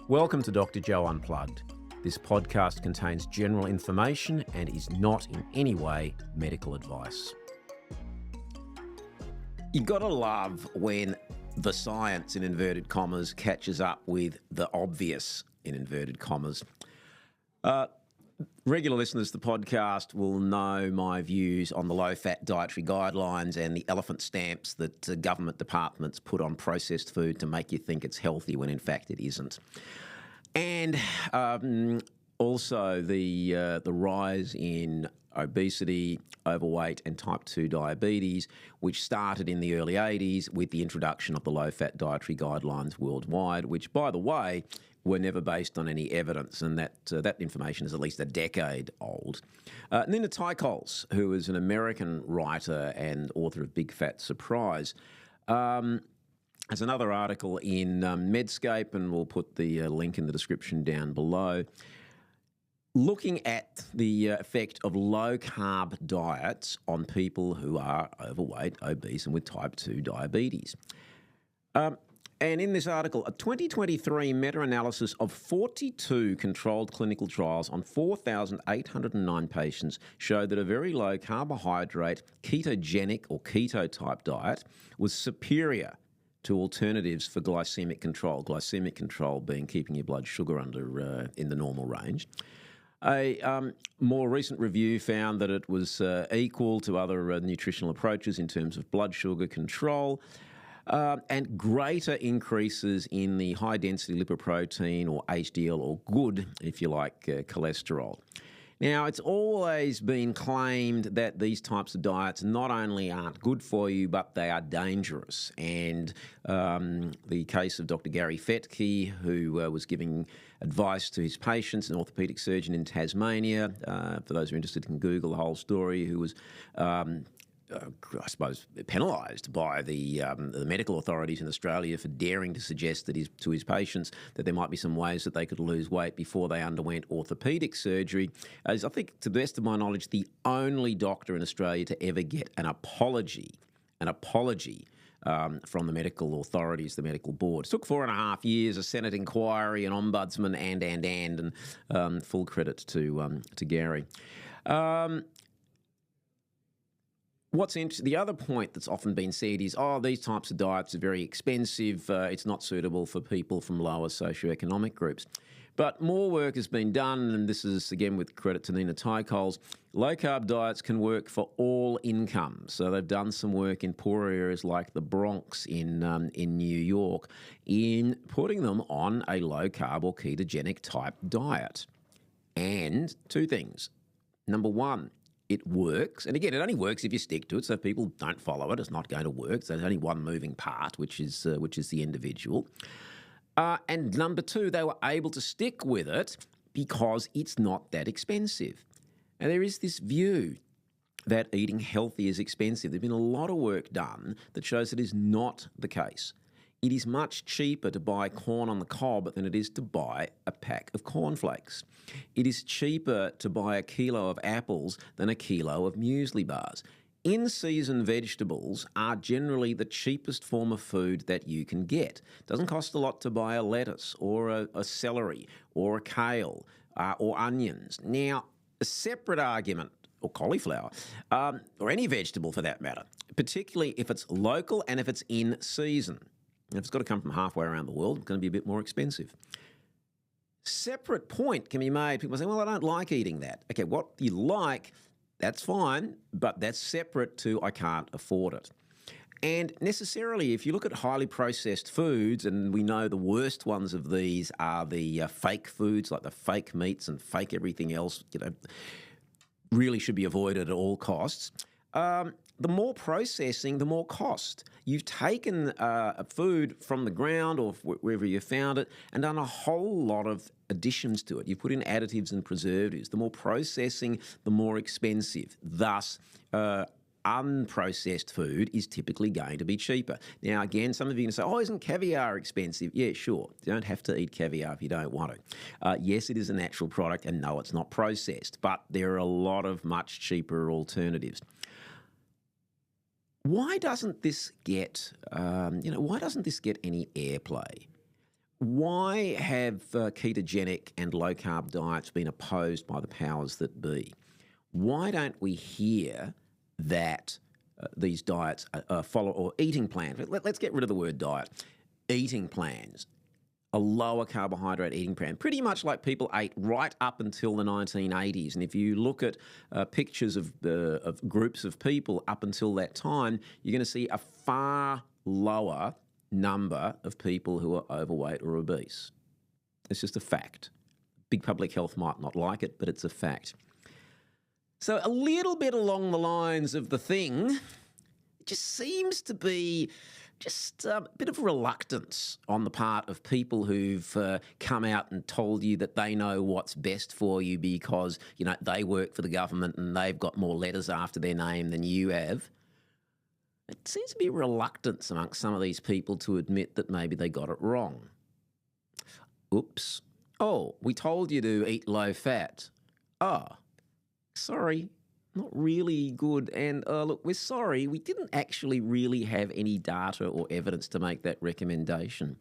Welcome to Dr Joe Unplugged. This podcast contains general information and is not in any way medical advice. You gotta love when the science, in inverted commas, catches up with the obvious, in inverted commas. Regular listeners to the podcast will know my views on the low-fat dietary guidelines and the elephant stamps that government departments put on processed food to make you think it's healthy when in fact it isn't. And also the rise in obesity, overweight and type 2 diabetes, which started in the early 80s with the introduction of the low-fat dietary guidelines worldwide, which, by the way, were never based on any evidence, and that information is at least a decade old. Nina Tycholz, who is an American writer and author of Big Fat Surprise, has another article in Medscape, and we'll put the link in the description down below, looking at the effect of low-carb diets on people who are overweight, obese, and with type 2 diabetes. And in this article, a 2023 meta-analysis of 42 controlled clinical trials on 4,809 patients showed that a very low carbohydrate, ketogenic or keto-type diet was superior to alternatives for glycemic control being keeping your blood sugar under in the normal range. A more recent review found that it was equal to other nutritional approaches in terms of blood sugar control, and greater increases in the high-density lipoprotein, or HDL, or good, if you like, cholesterol. Now, it's always been claimed that these types of diets not only aren't good for you, but they are dangerous. And the case of Dr. Gary Fettke, who was giving advice to his patients, an orthopaedic surgeon in Tasmania, for those who are interested can Google the whole story, who was I suppose, penalised by the medical authorities in Australia for daring to suggest that to his patients that there might be some ways that they could lose weight before they underwent orthopaedic surgery. As I think, to the best of my knowledge, the only doctor in Australia to ever get an apology from the medical authorities, the medical board. It took 4.5 years, a Senate inquiry, an ombudsman, and full credit to Gary. The other point that's often been said is, these types of diets are very expensive. It's not suitable for people from lower socioeconomic groups. But more work has been done, and this is, again, with credit to Nina Tycholz. Low-carb diets can work for all incomes. So they've done some work in poor areas like the Bronx in New York in putting them on a low-carb or ketogenic type diet. And two things. Number one, it works. And again, it only works if you stick to it. So if people don't follow it, it's not going to work. So there's only one moving part, which is the individual. And number two, they were able to stick with it because it's not that expensive. And there is this view that eating healthy is expensive. There's been a lot of work done that shows it is not the case. It is much cheaper to buy corn on the cob than it is to buy a pack of cornflakes. It is cheaper to buy a kilo of apples than a kilo of muesli bars. In-season vegetables are generally the cheapest form of food that you can get. It doesn't cost a lot to buy a lettuce or a celery or a kale or onions. Now, a separate argument, or cauliflower, or any vegetable for that matter, particularly if it's local and if it's in season. If it's got to come from halfway around the world, it's going to be a bit more expensive. Separate point can be made. People say, well, I don't like eating that. Okay, what you like, that's fine, but that's separate to I can't afford it. And necessarily, if you look at highly processed foods, and we know the worst ones of these are the fake foods, like the fake meats and fake everything else, really should be avoided at all costs. The more processing, the more cost. You've taken a food from the ground or wherever you found it and done a whole lot of additions to it. You've put in additives and preservatives. The more processing, the more expensive. Thus, unprocessed food is typically going to be cheaper. Now, again, some of you are going to say, isn't caviar expensive? Yeah, sure. You don't have to eat caviar if you don't want to. Yes, it is a natural product, and no, it's not processed, but there are a lot of much cheaper alternatives. Why doesn't this get, any airplay? Why have ketogenic and low-carb diets been opposed by the powers that be? Why don't we hear that these diets follow, or eating plans? Let's get rid of the word diet. Eating plans. A lower carbohydrate eating plan, pretty much like people ate right up until the 1980s. And if you look at pictures of groups of people up until that time, you're going to see a far lower number of people who are overweight or obese. It's just a fact. Big public health might not like it, but it's a fact. So a little bit along the lines of the thing, it just seems to be just a bit of reluctance on the part of people who've come out and told you that they know what's best for you because, you know, they work for the government and they've got more letters after their name than you have. It seems to be reluctance amongst some of these people to admit that maybe they got it wrong. Oops. Oh, we told you to eat low fat. Oh, sorry. Not really good. And look, we're sorry, we didn't actually really have any data or evidence to make that recommendation.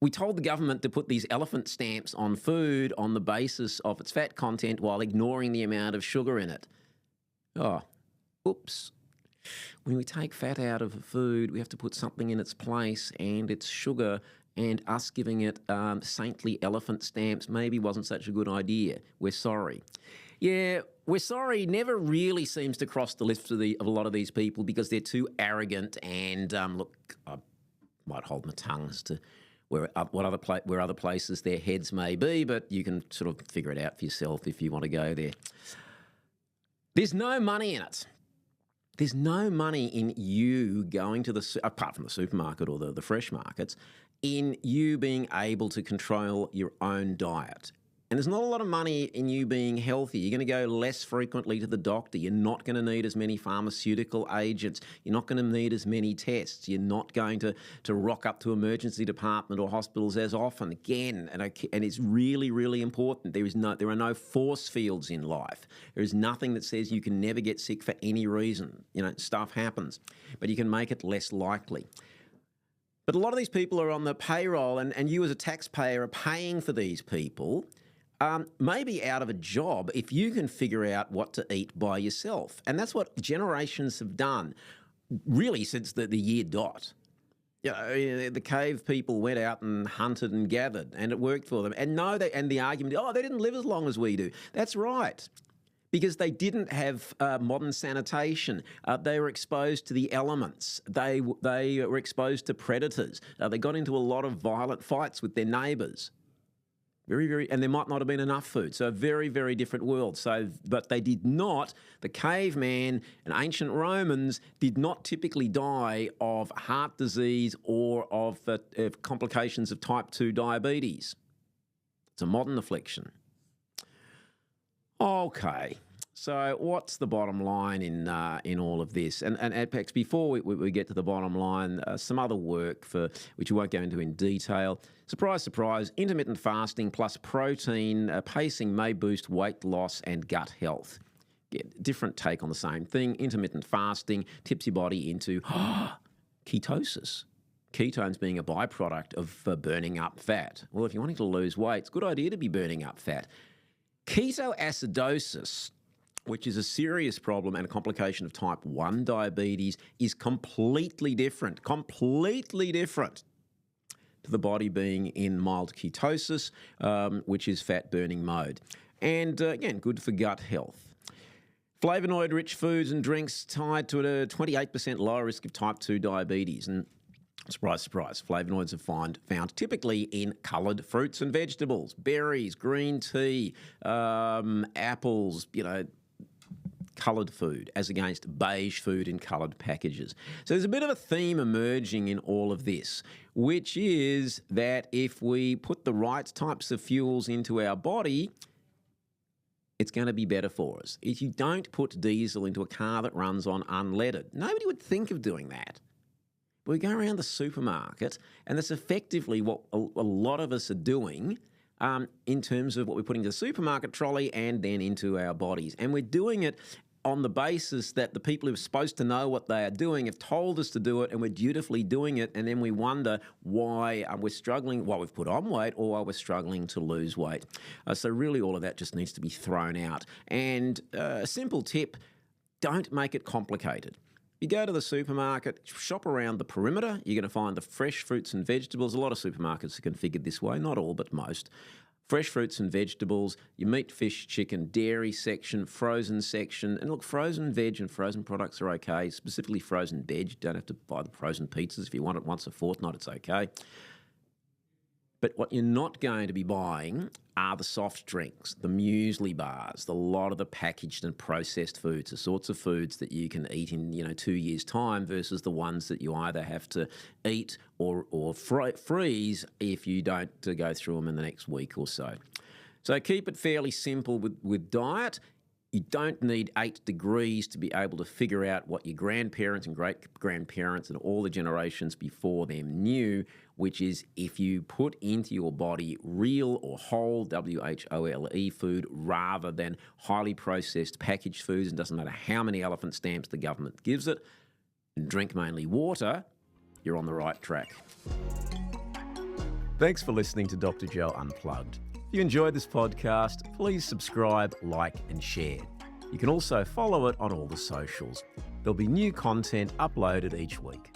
We told the government to put these elephant stamps on food on the basis of its fat content while ignoring the amount of sugar in it. Oh, oops. When we take fat out of a food, we have to put something in its place, and it's sugar, and us giving it saintly elephant stamps maybe wasn't such a good idea. We're sorry. Yeah, we're sorry never really seems to cross the lips of a lot of these people because they're too arrogant and, look, I might hold my tongue as to where other places their heads may be, but you can sort of figure it out for yourself if you want to go there. There's no money in it. There's no money in you going to apart from the supermarket or the fresh markets, in you being able to control your own diet. And there's not a lot of money in you being healthy. You're going to go less frequently to the doctor. You're not going to need as many pharmaceutical agents. You're not going to need as many tests. You're not going to rock up to emergency department or hospitals as often. Again, and it's really, really important. There are no force fields in life. There is nothing that says you can never get sick for any reason. You know, stuff happens, but you can make it less likely. But a lot of these people are on the payroll, and you as a taxpayer are paying for these people. Maybe out of a job if you can figure out what to eat by yourself. And that's what generations have done, really, since the year dot. You know, the cave people went out and hunted and gathered, and it worked for them. And the argument, they didn't live as long as we do. That's right, because they didn't have modern sanitation. They were exposed to the elements. They were exposed to predators. They got into a lot of violent fights with their neighbours. Very, very, and there might not have been enough food. So a very, very different world. But they did not, the caveman and ancient Romans did not typically die of heart disease or of complications of type 2 diabetes. It's a modern affliction. Okay. So what's the bottom line in all of this? And Apex, before we get to the bottom line, some other work which we won't go into in detail. Surprise, surprise, intermittent fasting plus protein pacing may boost weight loss and gut health. Yeah, different take on the same thing. Intermittent fasting tips your body into ketosis. Ketones being a byproduct of burning up fat. Well, if you're wanting to lose weight, it's a good idea to be burning up fat. Ketoacidosis, which is a serious problem and a complication of type 1 diabetes, is completely different to the body being in mild ketosis, which is fat-burning mode. And again, good for gut health. Flavonoid-rich foods and drinks tied to a 28% lower risk of type 2 diabetes. And surprise, surprise, flavonoids are found typically in coloured fruits and vegetables, berries, green tea, apples, coloured food as against beige food in coloured packages. So there's a bit of a theme emerging in all of this, which is that if we put the right types of fuels into our body, it's going to be better for us. If you don't put diesel into a car that runs on unleaded, nobody would think of doing that. But we go around the supermarket, and that's effectively what a lot of us are doing in terms of what we're putting into the supermarket trolley and then into our bodies. And we're doing it on the basis that the people who are supposed to know what they are doing have told us to do it and we're dutifully doing it, and then we wonder why we're struggling, why we've put on weight or why we're struggling to lose weight. So really all of that just needs to be thrown out. And a simple tip, don't make it complicated. You go to the supermarket, shop around the perimeter, you're going to find the fresh fruits and vegetables. A lot of supermarkets are configured this way, not all, but most. Fresh fruits and vegetables, your meat, fish, chicken, dairy section, frozen section. And look, frozen veg and frozen products are okay, specifically frozen veg. You don't have to buy the frozen pizzas. If you want it once a fortnight, it's okay. But what you're not going to be buying are the soft drinks, the muesli bars, a lot of the packaged and processed foods, the sorts of foods that you can eat in 2 years' time versus the ones that you either have to eat or freeze if you don't go through them in the next week or so. So keep it fairly simple with diet. You don't need 8 degrees to be able to figure out what your grandparents and great-grandparents and all the generations before them knew, which is if you put into your body real or whole, W-H-O-L-E food, rather than highly processed packaged foods, and doesn't matter how many elephant stamps the government gives it, and drink mainly water, you're on the right track. Thanks for listening to Dr. Joe Unplugged. If you enjoyed this podcast, please subscribe, like, and share. You can also follow it on all the socials. There'll be new content uploaded each week.